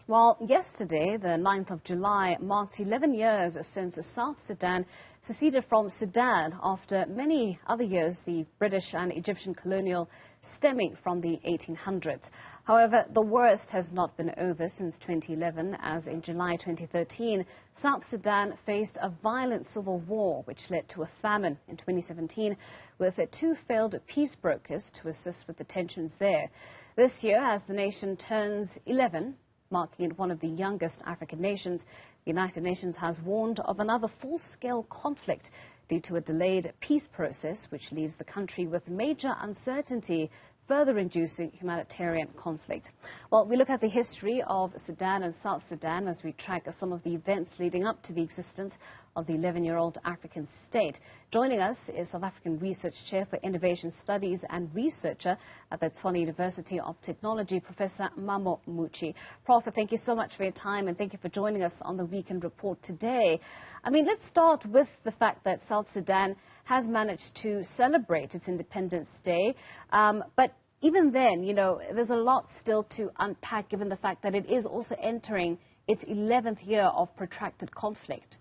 Well, yesterday, the 9th of July, marked 11 years since South Sudan seceded from Sudan after many other years, the British and Egyptian colonial stemming from the 1800s. However, the worst has not been over since 2011, as in July 2013, South Sudan faced a violent civil war which led to a famine in 2017, with two failed peace brokers to assist with the tensions there. This year, as the nation turns 11, marking it one of the youngest African nations, the United Nations has warned of another full-scale conflict due to a delayed peace process, which leaves the country with major uncertainty, further inducing humanitarian conflict. Well, we look at the history of Sudan and South Sudan as we track some of the events leading up to the existence of the 11-year-old African state. Joining us is South African Research Chair for Innovation Studies and researcher at the Tshwane University of Technology, Professor Mammo Muchie. Prof, thank you so much for your time and thank you for joining us on the Weekend Report today. I mean, let's start with the fact that South Sudan has managed to celebrate its Independence Day, but even then, you know, there's a lot still to unpack given the fact that it is also entering its 11th year of protracted conflict.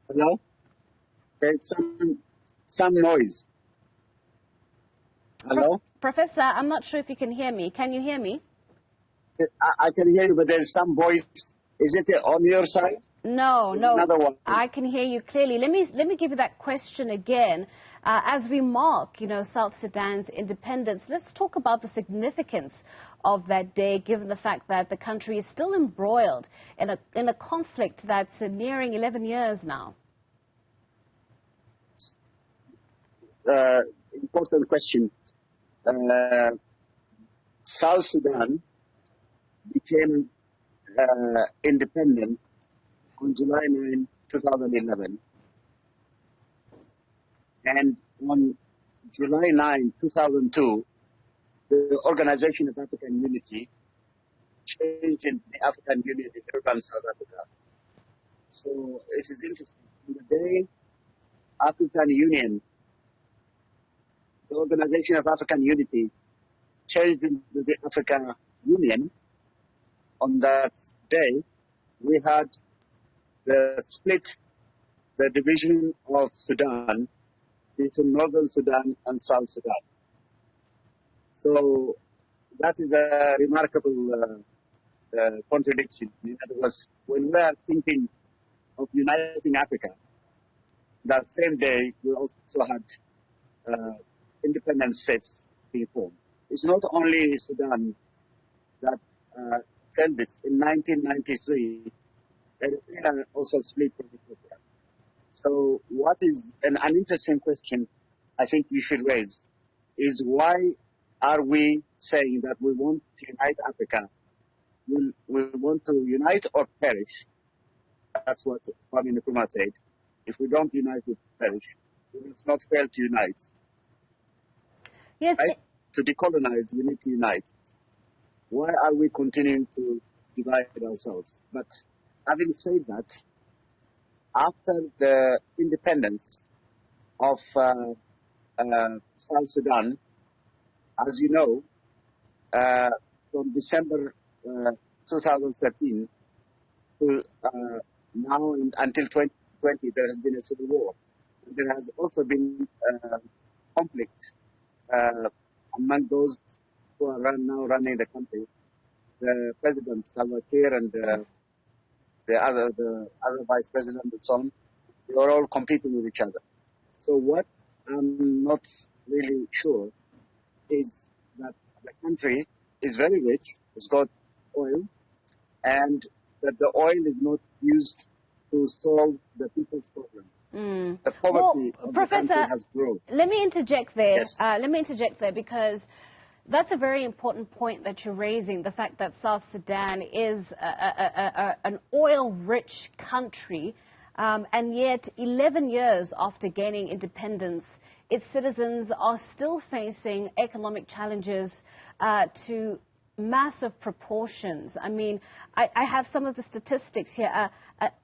Hello? There's some noise. Hello? Professor, I'm not sure if you can hear me. Can you hear me? I can hear you, but there's some voice. Is it on your side? No, There's no. Another one. I can hear you clearly. Let me give you that question again. As we mark, you know, South Sudan's independence, let's talk about the significance of that day, given the fact that the country is still embroiled in a conflict that's nearing 11 years now. Important question. South Sudan became independent on July 9, 2011. And on July 9, 2002, the Organization of African Unity changed in the African Union in urban South Africa. So it is interesting. On the day African Union, the Organization of African Unity changed into the African Union, on that day, we had the split, the division of Sudan between Northern Sudan and South Sudan. So that is a remarkable contradiction. In other words, when we are thinking of uniting Africa, that same day we also had independent states being formed. It's not only Sudan that felt this. In 1993, Eritrea also split from Ethiopia. So what is an interesting question I think you should raise is why are we saying that we want to unite Africa? We want to unite or perish. That's what Kwame Nkrumah said. If we don't unite, we perish. We must not fail to unite. Yes. Right? To decolonize, we need to unite. Why are we continuing to divide ourselves? But having said that, after the independence of South Sudan, as you know, from December 2013 to now until 2020, there has been a civil war. There has also been conflict among those who are now running the country. The President Salva Kiir and the other vice president and so on, they are all competing with each other. So what I'm not really sure is that the country is very rich, it's got oil, and that the oil is not used to solve the people's problem. The poverty of the country has grown. Let me interject there. Yes. Let me interject there because that's a very important point that you're raising, the fact that South Sudan is an oil-rich country, and yet 11 years after gaining independence, its citizens are still facing economic challenges to massive proportions. I mean, I have some of the statistics here.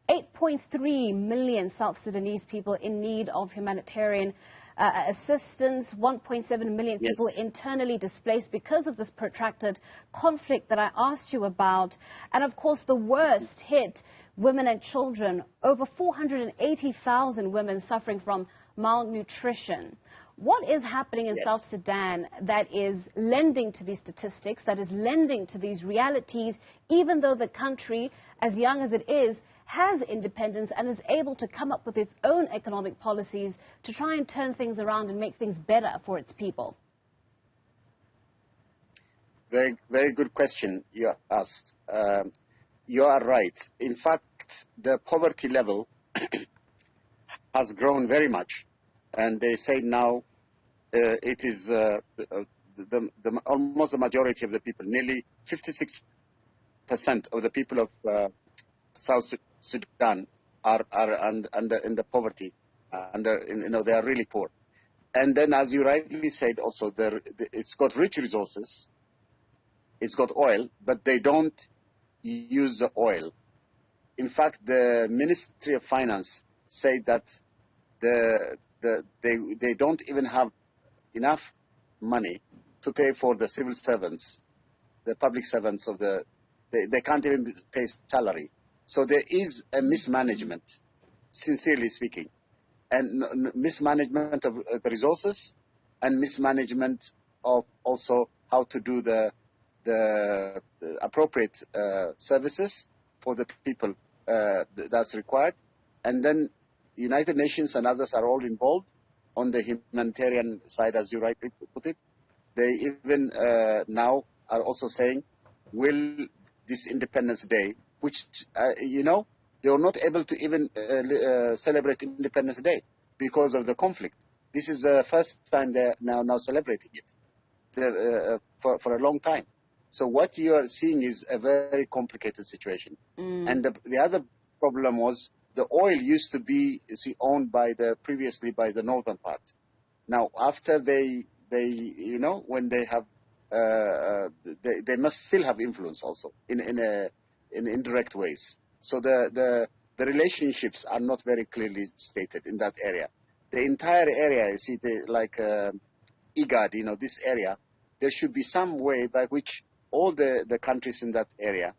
8.3 million South Sudanese people in need of humanitarian assistance, 1.7 million people Yes. internally displaced because of this protracted conflict that I asked you about. And of course, the worst hit women and children, over 480,000 women suffering from malnutrition. What is happening in Yes. South Sudan that is lending to these statistics, that is lending to these realities, even though the country, as young as it is, has independence and is able to come up with its own economic policies to try and turn things around and make things better for its people? Very, very good question you asked. You are right. In fact, the poverty level has grown very much, and they say now it is almost the majority of the people, nearly 56% of the people of South Sudan are under in the poverty, they are really poor. And then, as you rightly said, also it's got rich resources, it's got oil, but they don't use the oil. In fact, the Ministry of Finance say that they don't even have enough money to pay for the civil servants, the public servants they can't even pay salary. So there is a mismanagement, sincerely speaking, and mismanagement of the resources, and mismanagement of also how to do the appropriate services for the people that's required. And then United Nations and others are all involved on the humanitarian side, as you rightly put it. They even now are also saying, will this Independence Day, which, they were not able to even celebrate Independence Day because of the conflict. This is the first time they're now celebrating it for a long time. So what you are seeing is a very complicated situation. And the other problem was the oil used to be owned previously by the northern part. Now, after they when they have, they must still have influence also in indirect ways. So the relationships are not very clearly stated in that area. The entire area, you see, like IGAD, this area, there should be some way by which all the countries in that area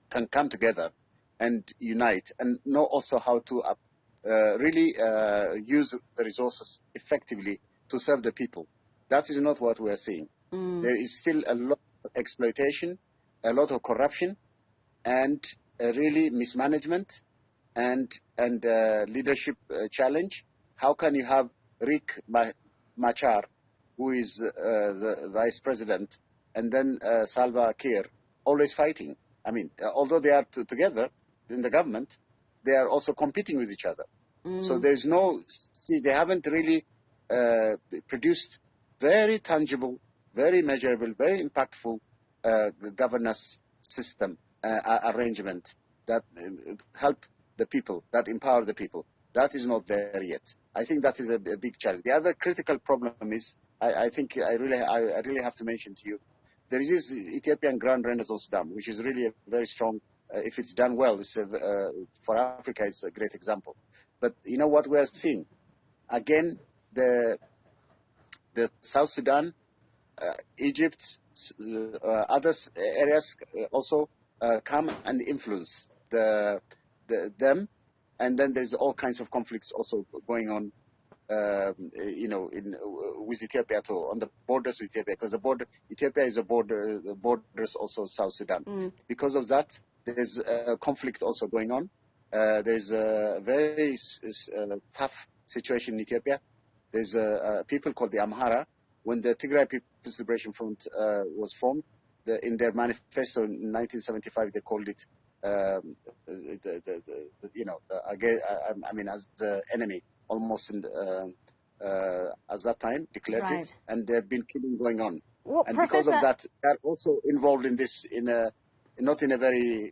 can come together and unite and know also how to really use the resources effectively to serve the people. That is not what we are seeing. There is still a lot of exploitation, a lot of corruption, and really mismanagement and leadership challenge. How can you have Riek Machar, who is the vice president, and then Salva Kiir, always fighting? I mean, although they are together in the government, they are also competing with each other. So there's they haven't really produced very tangible, very measurable, very impactful governance system arrangement that help the people, that empower the people. That is not there yet. I think that is a big challenge. The other critical problem is, I think I really have to mention to you, there is this Ethiopian Grand Renaissance Dam, which is really a very strong, if it's done well, for Africa, it's a great example. But you know what we are seeing? Again, the South Sudan, Egypt, other areas also come and influence them, and then there's all kinds of conflicts also going on, with Ethiopia too, on the borders with Ethiopia, because Ethiopia is the borders also South Sudan. Because of that, there's a conflict also going on. There's a very tough situation in Ethiopia. There's people called the Amhara. When the Tigray People's Liberation Front was formed, in their manifesto in 1975, they called it, as the enemy, almost as that time declared it, and there have been killing going on. Well, and Professor, because of that, they're also involved in this not in a very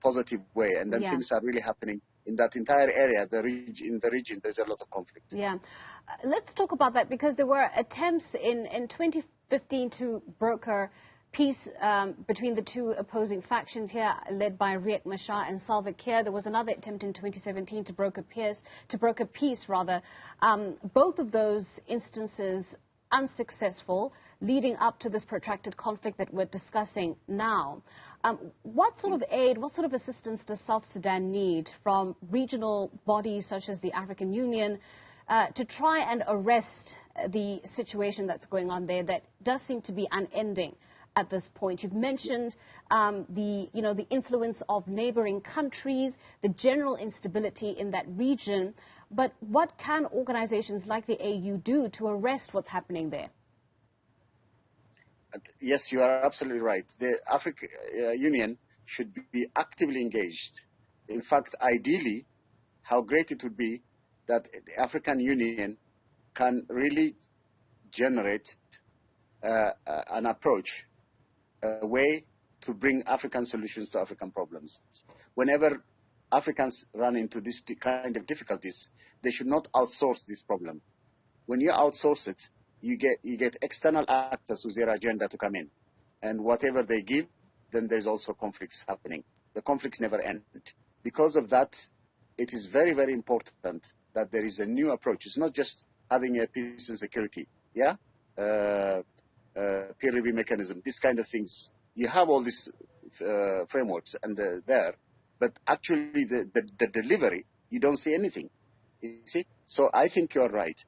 positive way, and then things are really happening in that entire area. In the region, there's a lot of conflict. Yeah, let's talk about that, because there were attempts in 2015 to broker peace between the two opposing factions here, led by Riek Machar and Salva Kiir. There was another attempt in 2017 to broker peace. Both of those instances unsuccessful, leading up to this protracted conflict that we're discussing now. What sort of aid, what sort of assistance does South Sudan need from regional bodies such as the African Union to try and arrest the situation that's going on there that does seem to be unending at this point? You've mentioned the influence of neighboring countries, the general instability in that region, but what can organizations like the AU do to arrest what's happening there? Yes, you are absolutely right. The African Union should be actively engaged. In fact, ideally, how great it would be that the African Union can really generate an approach, a way to bring African solutions to African problems. Whenever Africans run into this kind of difficulties, they should not outsource this problem. When you outsource it, you get external actors with their agenda to come in. And whatever they give, then there's also conflicts happening. The conflicts never end. Because of that, it is very, very important that there is a new approach. It's not just having a peace and security, peer review mechanism, these kind of things. You have all these frameworks and there, but actually the delivery, you don't see anything. You see? So I think you're right.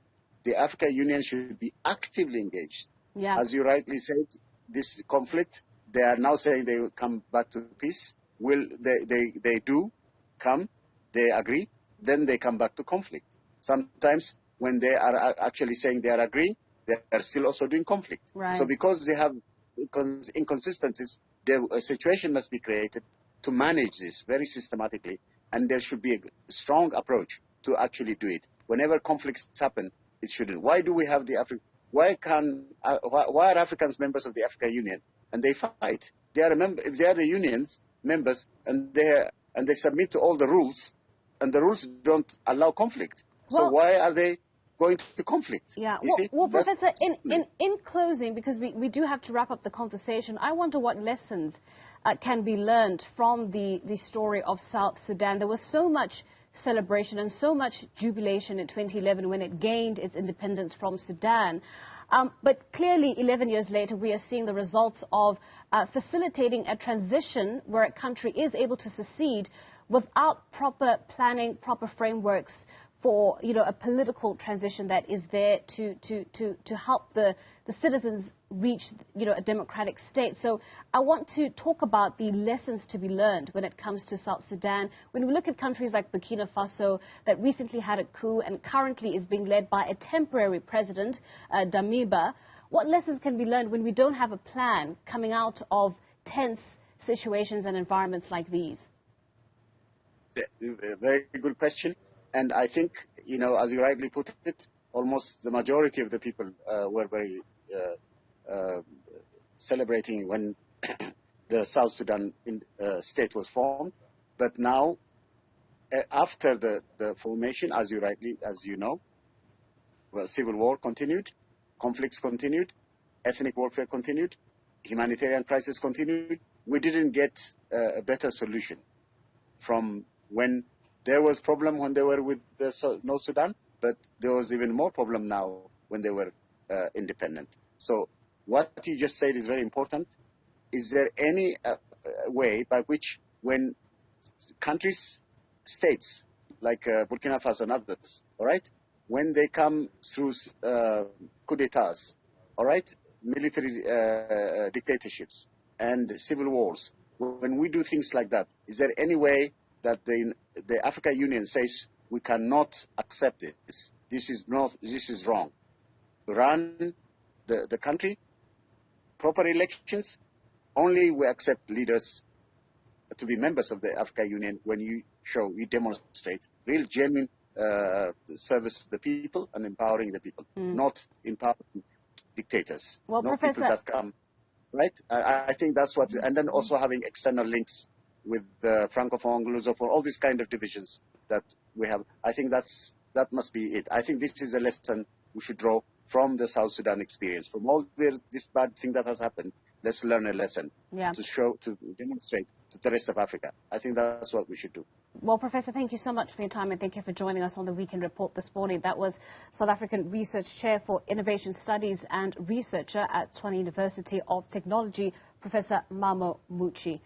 The African Union should be actively engaged. Yeah. As you rightly said, this conflict, they are now saying they will come back to peace. They do come, they agree, then they come back to conflict. Sometimes when they are actually saying they are agreeing, they are still also doing conflict. Right. So because they have inconsistencies, a situation must be created to manage this very systematically, and there should be a strong approach to actually do it. Whenever conflicts happen, it shouldn't. Why do we have the why are Africans members of the African Union and they fight? They are if they are the unions members and they submit to all the rules, and the rules don't allow conflict. Well, so why are they going to conflict? Yeah. Well, Professor, in closing, because we do have to wrap up the conversation, I wonder what lessons can be learned from the story of South Sudan. There was so much celebration and so much jubilation in 2011 when it gained its independence from Sudan. But clearly, 11 years later, we are seeing the results of facilitating a transition where a country is able to secede without proper planning, proper frameworks for a political transition that is there to help the citizens reach a democratic state. So I want to talk about the lessons to be learned when it comes to South Sudan. When we look at countries like Burkina Faso that recently had a coup and currently is being led by a temporary president, Damiba, what lessons can be learned when we don't have a plan coming out of tense situations and environments like these? Very good question. And I think, as you rightly put it, almost the majority of the people were very celebrating when the South Sudan state was formed. But now, after the formation, as you know, civil war continued, conflicts continued, ethnic warfare continued, humanitarian crisis continued. We didn't get a better solution from when there was problem when they were with the North Sudan, but there was even more problem now when they were independent. So what you just said is very important. Is there any way by which when countries, states like Burkina Faso and others, all right, when they come through coup d'etats, all right, military dictatorships and civil wars, when we do things like that, is there any way that the African Union says we cannot accept this? This is wrong. Run the country, proper elections. Only we accept leaders to be members of the African Union when you demonstrate real, genuine service to the people and empowering the people, not empowering dictators, well, not Professor, people that come. Right? I think that's what, and then also having external links with the Francophone, Lusophone, all these kind of divisions that we have. I think that must be it. I think this is a lesson we should draw from the South Sudan experience, from all this bad thing that has happened. let's learn a lesson to demonstrate to the rest of Africa. I think that's what we should do. Well, Professor, thank you so much for your time and thank you for joining us on the Weekend Report this morning. That was South African Research Chair for Innovation Studies and researcher at Tshwane University of Technology, Professor Mammo Muchie.